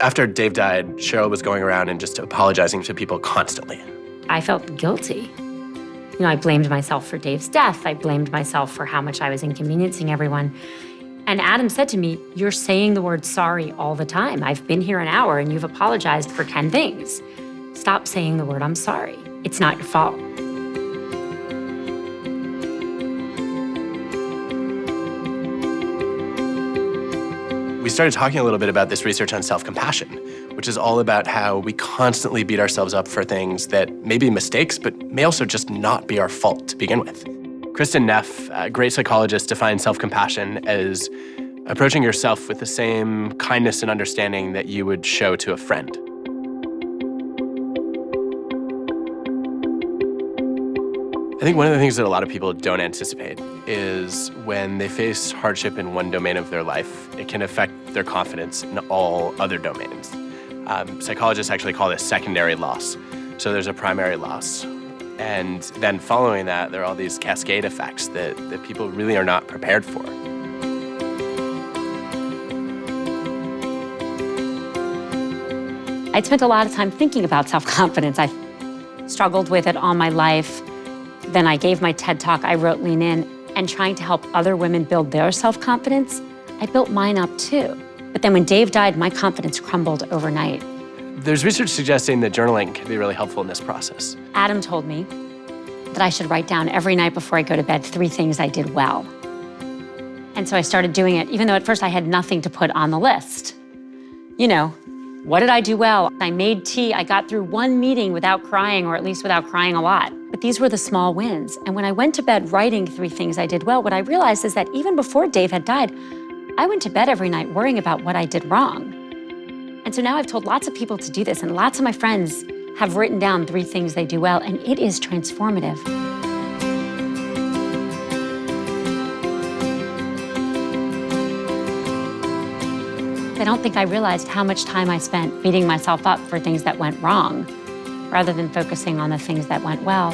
After Dave died, Cheryl was going around and just apologizing to people constantly. I felt guilty. I blamed myself for Dave's death. I blamed myself for how much I was inconveniencing everyone. And Adam said to me, "You're saying the word sorry all the time. I've been here an hour and you've apologized for 10 things. Stop saying the word I'm sorry. It's not your fault." We started talking a little bit about this research on self-compassion, which is all about how we constantly beat ourselves up for things that may be mistakes, but may also just not be our fault to begin with. Kristen Neff, a great psychologist, defines self-compassion as approaching yourself with the same kindness and understanding that you would show to a friend. I think one of the things that a lot of people don't anticipate is when they face hardship in one domain of their life, it can affect their confidence in all other domains. Psychologists actually call this secondary loss. So there's a primary loss. And then following that, there are all these cascade effects that people really are not prepared for. I'd spent a lot of time thinking about self-confidence. I struggled with it all my life. Then I gave my TED Talk, I wrote Lean In, and trying to help other women build their self-confidence, I built mine up too. But then when Dave died, my confidence crumbled overnight. There's research suggesting that journaling can be really helpful in this process. Adam told me that I should write down every night before I go to bed 3 things I did well. And so I started doing it, even though at first I had nothing to put on the list. What did I do well? I made tea. I got through 1 meeting without crying, or at least without crying a lot. But these were the small wins. And when I went to bed writing 3 things I did well, what I realized is that even before Dave had died, I went to bed every night worrying about what I did wrong. And so now I've told lots of people to do this, and lots of my friends have written down 3 things they do well, and it is transformative. I don't think I realized how much time I spent beating myself up for things that went wrong, rather than focusing on the things that went well.